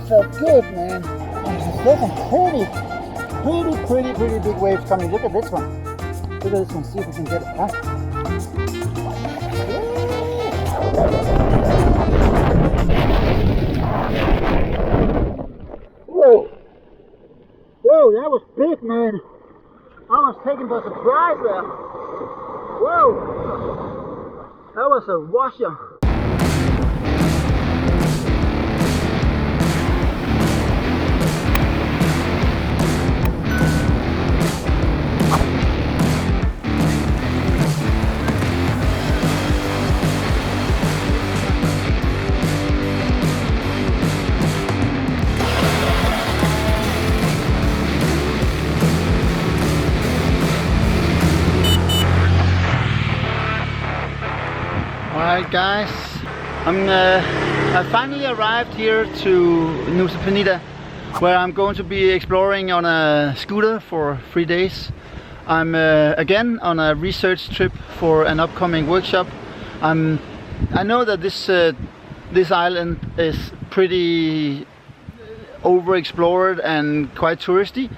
that felt good, man. There's some pretty big waves coming. Look at this one. Look at this one. See if we can get it. Huh? Whoa! Whoa, that was big, man. I was taken by surprise there. Whoa! That was a washer. Alright guys, I finally arrived here to Nusa Penida, where I'm going to be exploring on a scooter for 3 days. I'm again on a research trip for an upcoming workshop. I know that this island is pretty overexplored and quite touristy,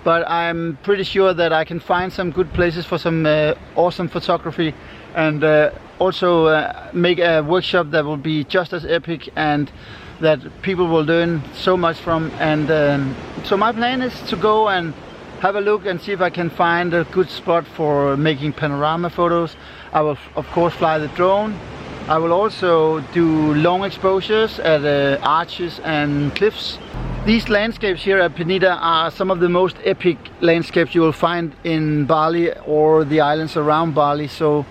but I'm pretty sure that I can find some good places for some awesome photography, and also make a workshop that will be just as epic and that people will learn so much from. And so my plan is to go and have a look and see if I can find a good spot for making panorama photos. I will of course fly the drone. I will also do long exposures at arches and cliffs. These landscapes here at Penida are some of the most epic landscapes you will find in Bali or the islands around Bali. So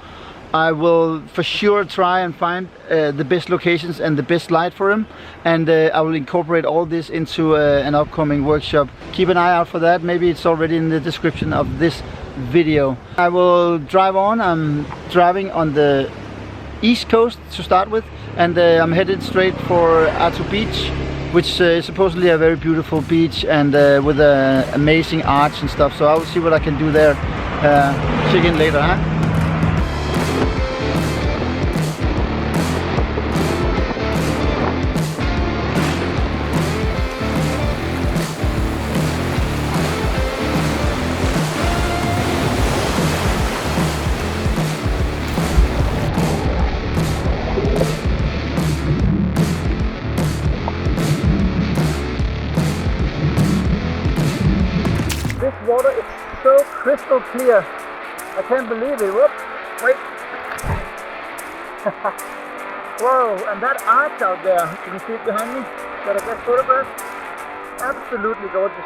I will for sure try and find the best locations and the best light for them, and I will incorporate all this into an upcoming workshop. Keep an eye out for that. Maybe it's already in the description of this video. I will drive on. I'm driving on the east coast to start with, and I'm headed straight for Atuh Beach, which is supposedly a very beautiful beach and with an amazing arch and stuff. So I will see what I can do there. Check in later, huh? This water is so crystal clear. I can't believe it. Whoop, wait. Whoa, and that arch out there, you can see it behind me, that I just photographed. Absolutely gorgeous.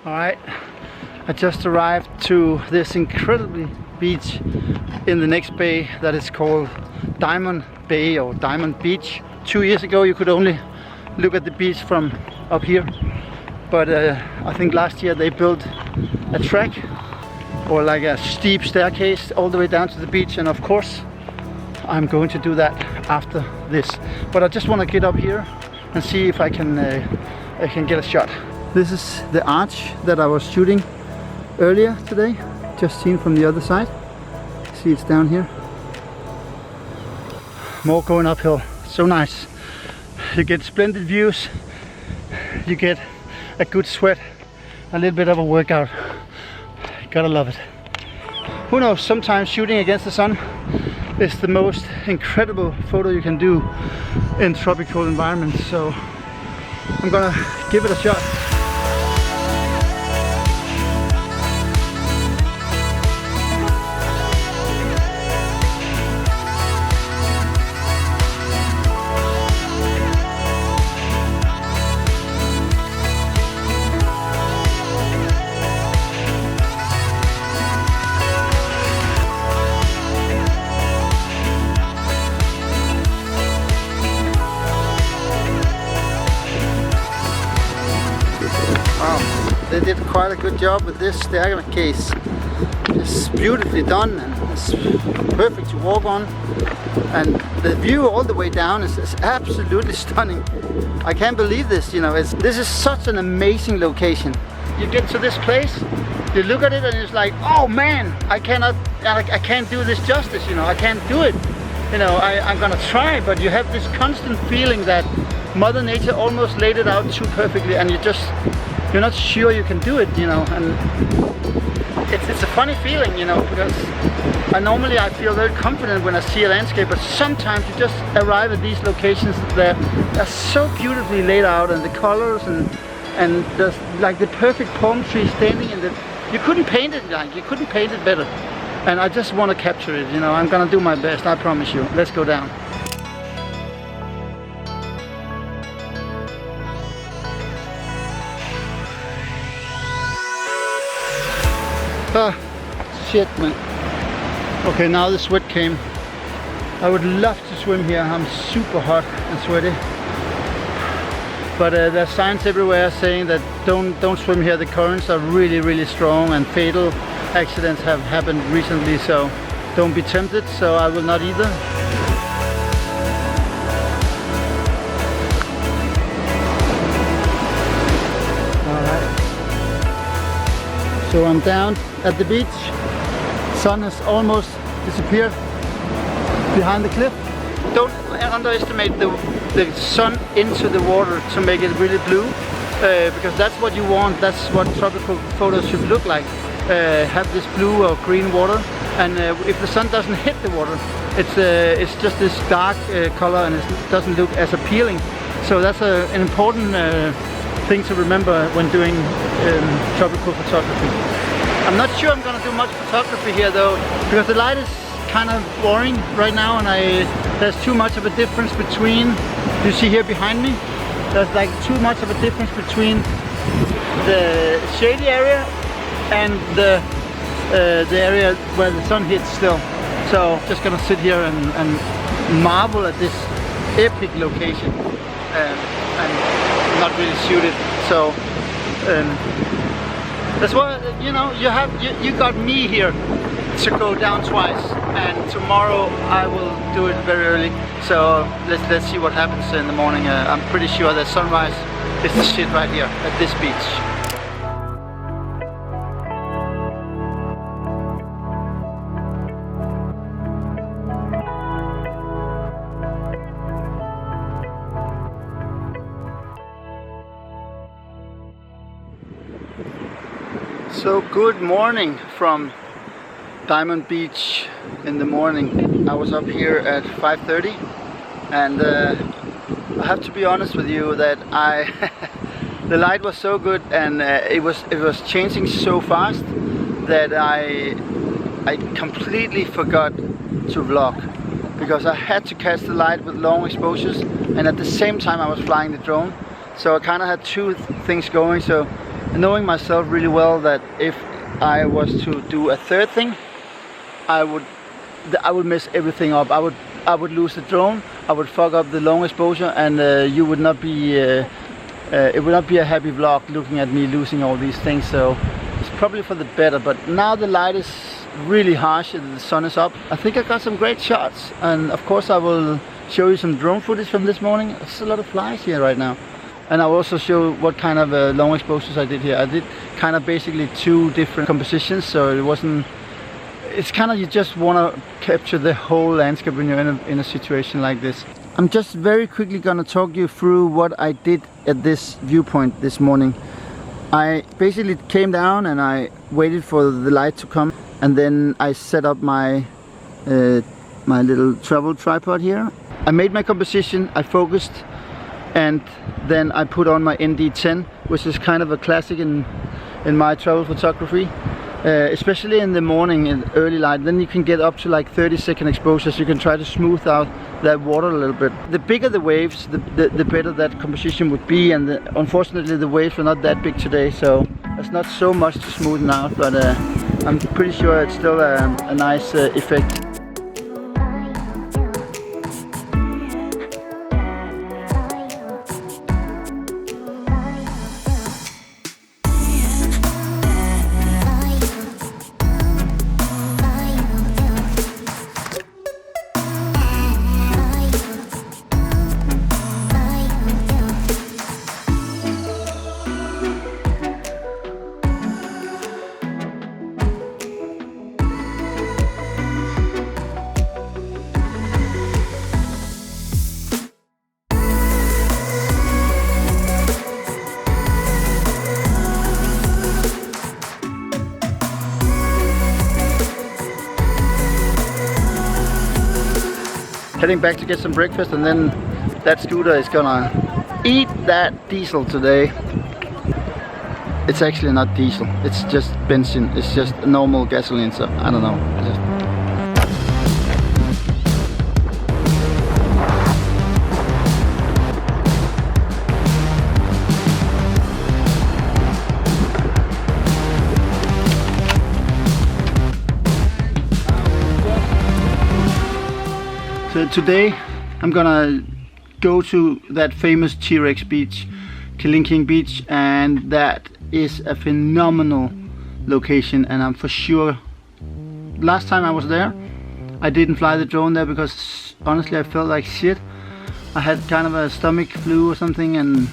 Alright, I just arrived to this incredibly beach in the next bay that is called Diamond Bay or Diamond Beach. 2 years ago you could only look at the beach from up here, but I think last year they built a track or like a steep staircase all the way down to the beach, and of course I'm going to do that after this. But I just want to get up here and see if I can get a shot. This is the arch that I was shooting earlier today, just seen from the other side. See, it's down here. More going uphill, so nice. You get splendid views, you get a good sweat, a little bit of a workout. Gotta love it. Who knows, sometimes shooting against the sun is the most incredible photo you can do in tropical environments. So I'm gonna give it a shot. They did quite a good job with this staircase. It's beautifully done and it's perfect to walk on, and the view all the way down is absolutely stunning. I can't believe this, you know, this is such an amazing location. You get to this place you look at it and it's like, oh man, I can't do this justice, you know, I can't do it. You know, I'm gonna try, but you have this constant feeling that Mother Nature almost laid it out too perfectly, and you're not sure you can do it, you know. And it's a funny feeling, you know, because I feel very confident when I see a landscape, but sometimes you just arrive at these locations that are so beautifully laid out, and the colors and there's like the perfect palm tree standing in the, you couldn't paint it better. And I just want to capture it, you know. I'm gonna do my best, I promise you. Let's go down. Ah, shit, man. Okay, now the sweat came. I would love to swim here. I'm super hot and sweaty. But there's signs everywhere saying that don't swim here. The currents are really, really strong, and fatal accidents have happened recently, so don't be tempted. So I will not either. Alright. So I'm down at the beach. Sun has almost disappeared behind the cliff. Don't underestimate the sun into the water to make it really blue, because that's what you want. That's what tropical photos should look like. Have this blue or green water, and if the sun doesn't hit the water, it's just this dark color, and it doesn't look as appealing. So that's an important thing to remember when doing tropical photography. I'm not sure I'm gonna do much photography here though, because the light is kind of boring right now, and there's too much of a difference between, you see here behind me, there's like too much of a difference between the shady area and the area where the sun hits still. So just gonna sit here and marvel at this epic location, and not really suited. So that's why, you know, you got me here to go down twice, and tomorrow I will do it very early. So let's see what happens in the morning. I'm pretty sure that sunrise is the shit right here at this beach. So good morning from Diamond Beach in the morning. I was up here at 5:30, and I have to be honest with you that the light was so good, and it was changing so fast that I completely forgot to vlog, because I had to catch the light with long exposures, and at the same time I was flying the drone. So I kind of had two things going. So knowing myself really well, that if I was to do a third thing, I would mess everything up. I would lose the drone, I would fuck up the long exposure, and you would not be it would not be a happy vlog looking at me losing all these things. So it's probably for the better. But now the light is really harsh and the sun is up. I think I got some great shots, and of course I will show you some drone footage from this morning. There's a lot of flies here right now. And I'll also show what kind of long exposures I did here. I did kind of basically two different compositions, so it wasn't, it's kind of, you just want to capture the whole landscape when you're in a situation like this. I'm just very quickly gonna talk you through what I did at this viewpoint this morning. I basically came down and I waited for the light to come, and then I set up my my little travel tripod here. I made my composition, I focused, and then I put on my ND10, which is kind of a classic in my travel photography, especially in the morning in early light. Then you can get up to like 30-second exposures. You can try to smooth out that water a little bit. The bigger the waves, the better that composition would be, and unfortunately the waves were not that big today, so there's not so much to smoothen out, but I'm pretty sure it's still a nice effect. heading back to get some breakfast, and then that scooter is gonna eat that diesel today. It's actually not diesel, it's just benzene, it's just normal gasoline, so I don't know. So today I'm gonna go to that famous T-Rex beach, Kelingking Beach, and that is a phenomenal location. And I'm for sure, last time I was there I didn't fly the drone there because honestly I felt like shit. I had kind of a stomach flu or something and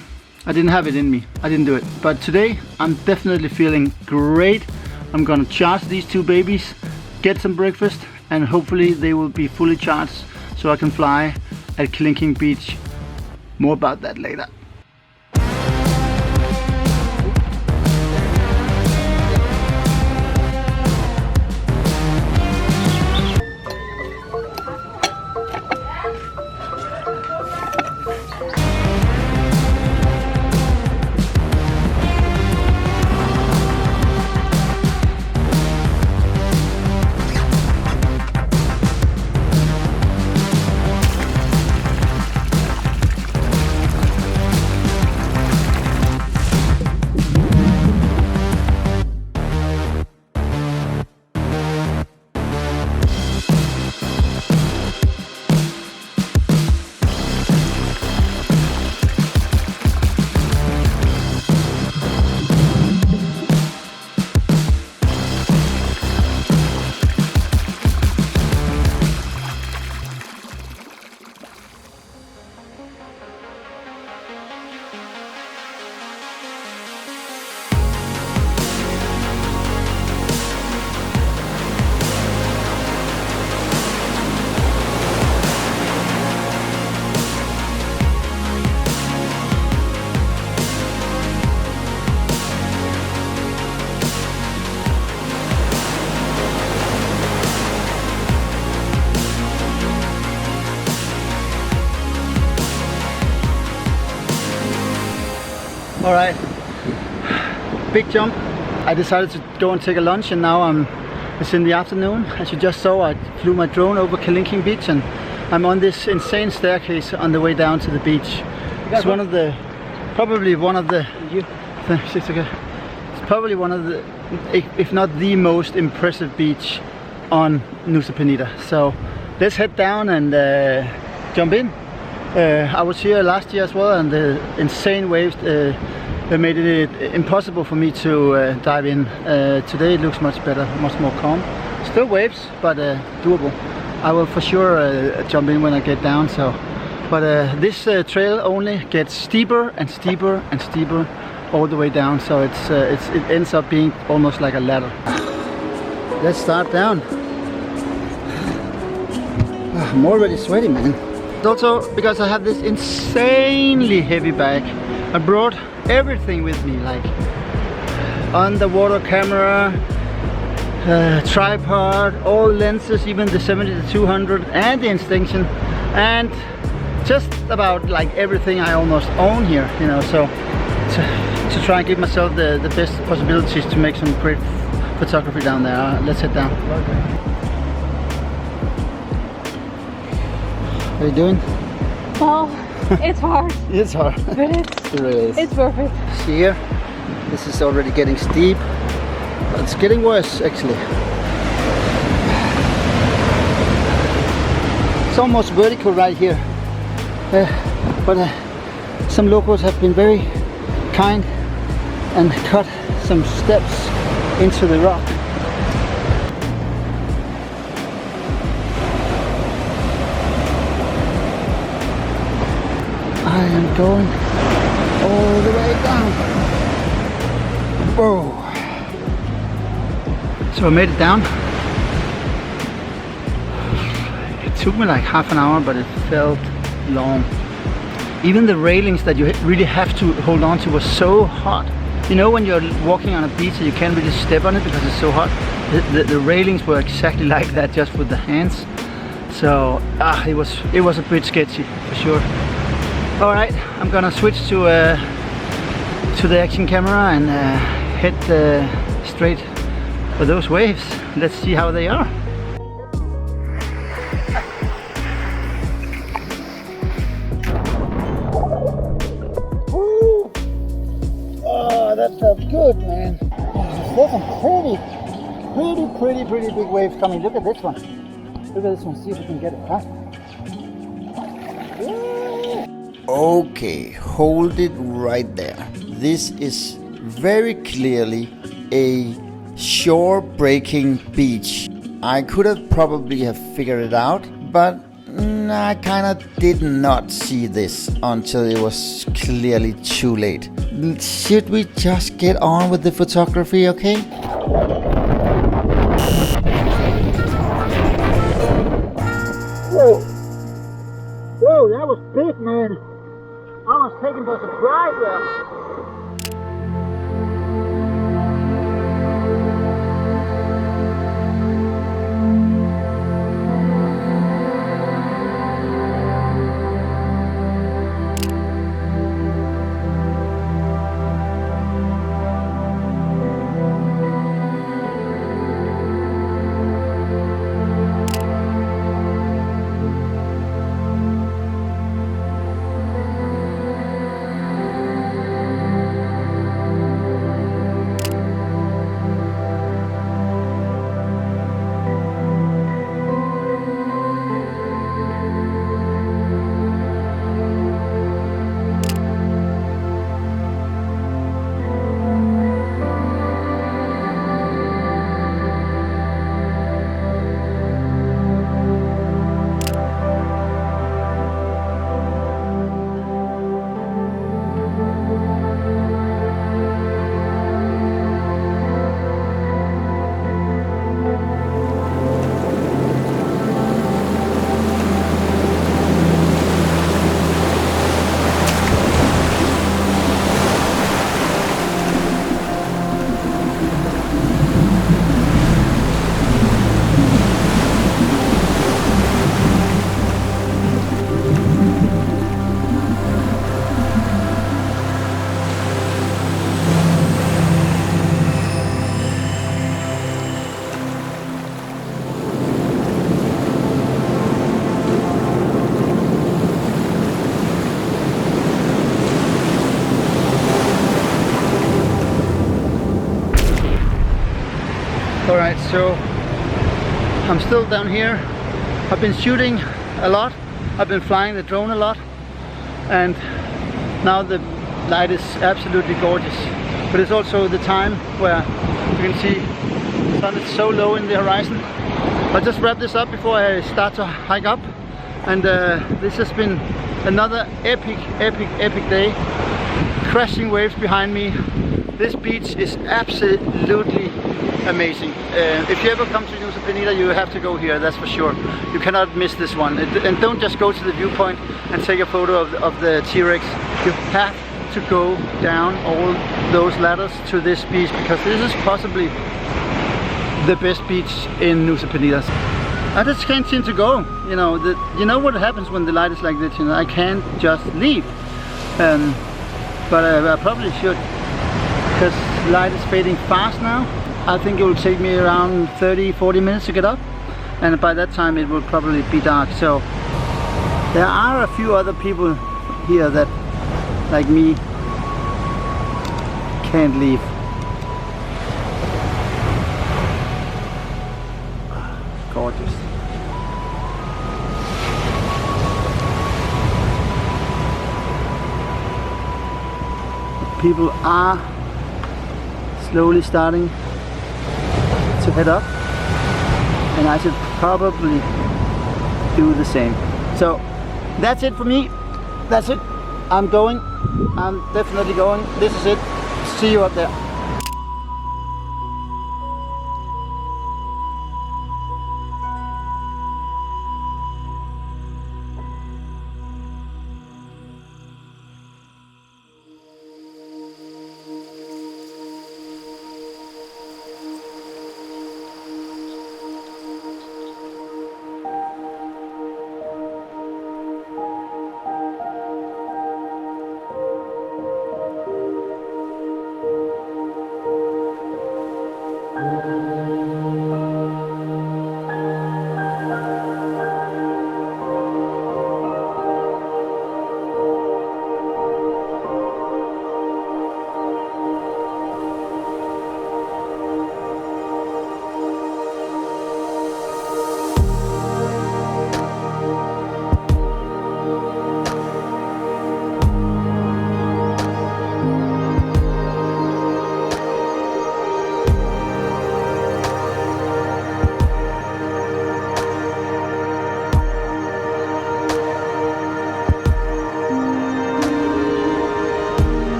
I didn't have it in me. I didn't do it. But today I'm definitely feeling great. I'm gonna charge these two babies, get some breakfast, and hopefully they will be fully charged so I can fly at Kelingking Beach. More about that later. Alright, big jump. I decided to go and take a lunch, and now it's in the afternoon. As you just saw, I flew my drone over Kelingking Beach and I'm on this insane staircase on the way down to the beach. It's one of the, probably one of the, it's probably one of the, if not the most impressive beach on Nusa Penida. So let's head down and jump in. I was here last year as well, and the insane waves made it impossible for me to dive in. Today it looks much better, much more calm. Still waves, but doable. I will for sure jump in when I get down. So, but this trail only gets steeper and steeper and steeper all the way down. So it ends up being almost like a ladder. Let's start down. I'm already sweaty, man. Also because I have this insanely heavy bag. I brought everything with me, like underwater camera, tripod, all lenses, even the 70-200 and the extension, and just about like everything I almost own here, you know. So to try and give myself the best possibilities to make some great photography down there. Let's head down. How are you doing? Well, it's hard. It's hard. But it really is. It's worth it. See here? This is already getting steep. It's getting worse actually. It's almost vertical right here. But some locals have been very kind and cut some steps into the rock. I am going all the way down. Whoa. So I made it down. It took me like half an hour, but it felt long. Even the railings that you really have to hold on to was so hot. You know, when you're walking on a beach and you can't really step on it because it's so hot? The railings were exactly like that, just with the hands. So it was a bit sketchy for sure. All right, I'm gonna switch to the action camera and head straight for those waves. Let's see how they are. Oh, that felt good, man. There's some pretty big waves coming. Look at this one. Look at this one. See if we can get it, huh? Okay, hold it right there. This is very clearly a shore-breaking beach. I could have probably figured it out, but I kind of did not see this until it was clearly too late. Should we just get on with the photography, okay? Whoa! Whoa, that was big, man. I was taken by surprise there. Alright, so I'm still down here. I've been shooting a lot. I've been flying the drone a lot. And now the light is absolutely gorgeous. But it's also the time where you can see the sun is so low in the horizon. I'll just wrap this up before I start to hike up. And this has been another epic day. Crashing waves behind me. This beach is absolutely amazing. If you ever come to Nusa Penida, you have to go here, that's for sure. You cannot miss this one. And don't just go to the viewpoint and take a photo of the T-Rex. You have to go down all those ladders to this beach, because this is possibly the best beach in Nusa Penida. I just can't seem to go. You know what happens when the light is like this. I can't just leave. But I probably should, because the light is fading fast now. I think it will take me around 30-40 minutes to get up, and by that time it will probably be dark. So there are a few other people here that, like me, can't leave. Gorgeous. People are slowly starting to head up, and I should probably do the same. So that's it for me. That's it. I'm going. I'm definitely going. This is it. See you up there.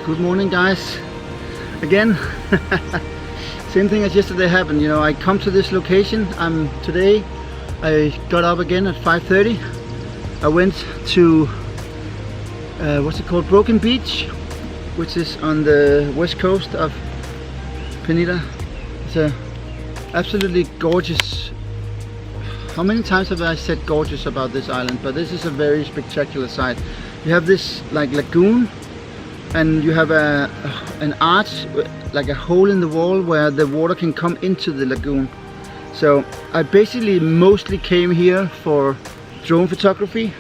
Good morning, guys. Again, same thing as yesterday happened. You know, I come to this location. Today I got up again at 5:30. I went to what's it called, Broken Beach, which is on the west coast of Penida. It's a absolutely gorgeous. How many times have I said gorgeous about this island? But this is a very spectacular sight. You have this like lagoon, and you have an arch, like a hole in the wall where the water can come into the lagoon. So I basically mostly came here for drone photography,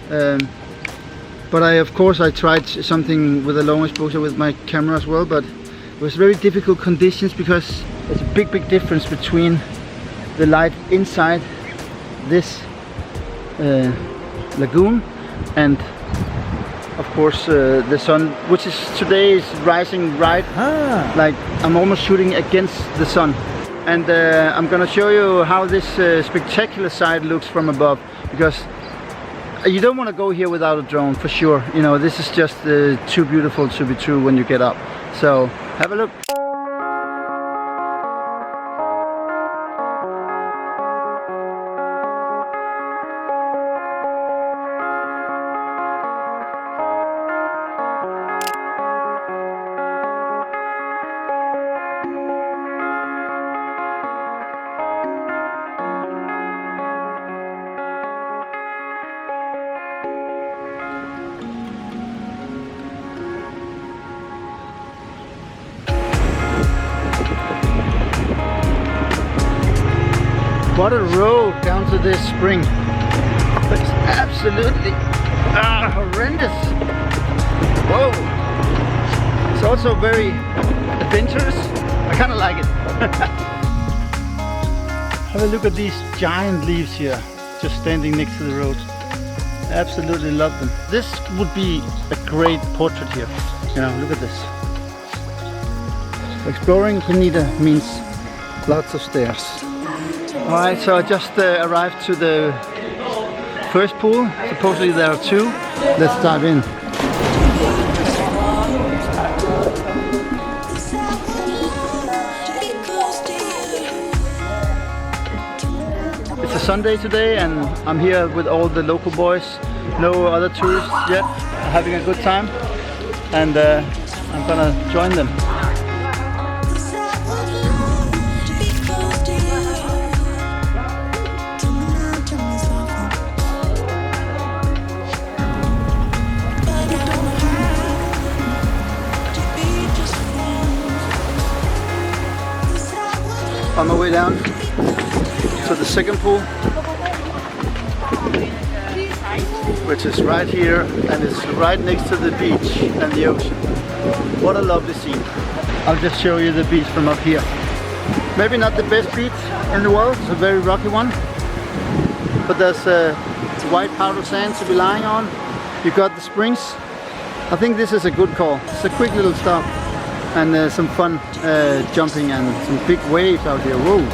but of course I tried something with a long exposure with my camera as well, but it was very difficult conditions because there's a big difference between the light inside this lagoon and of course the sun, which is today is rising right, like I'm almost shooting against the sun. And I'm gonna show you how this spectacular side looks from above, because you don't want to go here without a drone for sure. You know, this is just too beautiful to be true when you get up. So have a look. What a road down to this spring. It's absolutely horrendous. Whoa. It's also very adventurous. I kind of like it. Have a look at these giant leaves here, just standing next to the road. Absolutely love them. This would be a great portrait here. You know, look at this. Exploring Penida means lots of stairs. Alright, so I just arrived to the first pool. Supposedly there are two. Let's dive in. It's a Sunday today and I'm here with all the local boys. No other tourists yet. Having a good time. And I'm gonna join them. On my way down to the second pool, which is right here and it's right next to the beach and the ocean. What a lovely scene. I'll just show you the beach from up here. Maybe not the best beach in the world, it's a very rocky one, but there's white powder sand to be lying on. You got the springs. I think this is a good call. It's a quick little stop. And some fun jumping and some big waves out here. Whoa!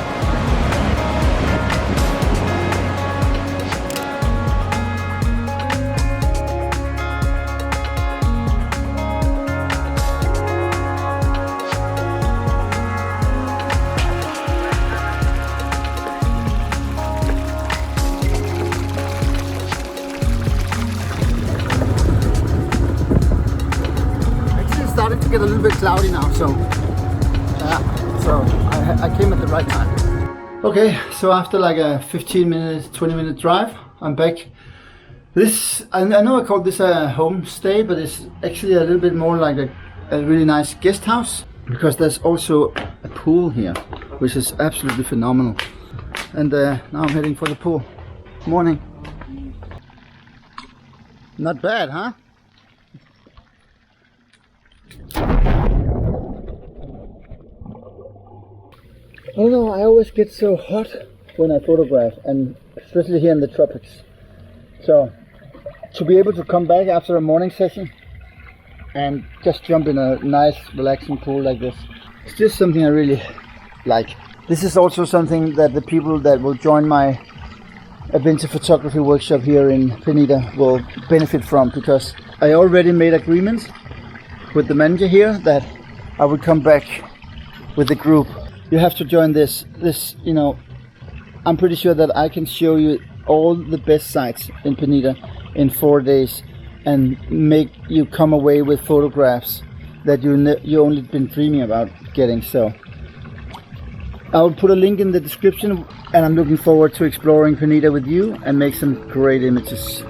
Starting to get a little bit cloudy now, so I came at the right time. Okay, so after like a 20-minute drive, I'm back. This, I know I called this a homestay, but it's actually a little bit more like a really nice guest house, because there's also a pool here, which is absolutely phenomenal. And now I'm heading for the pool. Morning. Not bad, huh? I don't know, I always get so hot when I photograph, and especially here in the tropics. So to be able to come back after a morning session and just jump in a nice relaxing pool like this, it's just something I really like. This is also something that the people that will join my adventure photography workshop here in Penida will benefit from, because I already made agreements with the manager here that I would come back with the group. You have to join this, you know, I'm pretty sure that I can show you all the best sites in Penida in 4 days and make you come away with photographs that you only been dreaming about getting. So I will put a link in the description, and I'm looking forward to exploring Penida with you and make some great images.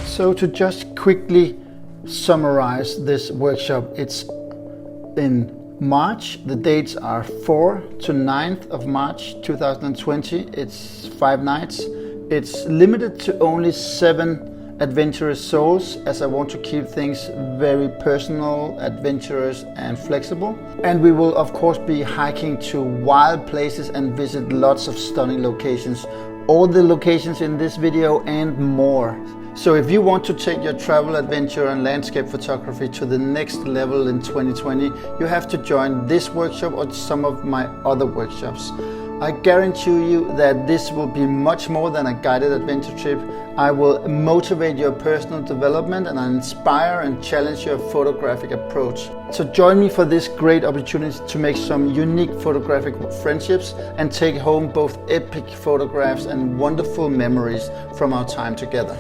So to just quickly summarize this workshop, it's in March. The dates are 4 to 9th of March 2020. It's 5 nights. It's limited to only 7 adventurous souls, as I want to keep things very personal, adventurous and flexible. And we will of course be hiking to wild places and visit lots of stunning locations. All the locations in this video and more. So if you want to take your travel, adventure and landscape photography to the next level in 2020, you have to join this workshop or some of my other workshops. I guarantee you that this will be much more than a guided adventure trip. I will motivate your personal development and inspire and challenge your photographic approach. So join me for this great opportunity to make some unique photographic friendships and take home both epic photographs and wonderful memories from our time together.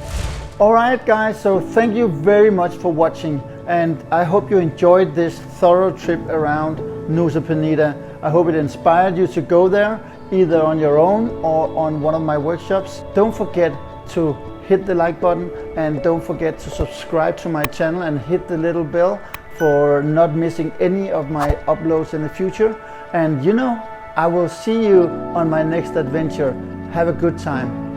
Alright guys, so thank you very much for watching, and I hope you enjoyed this thorough trip around Nusa Penida. I hope it inspired you to go there, either on your own or on one of my workshops. Don't forget to hit the like button, and don't forget to subscribe to my channel and hit the little bell for not missing any of my uploads in the future. And you know, I will see you on my next adventure. Have a good time.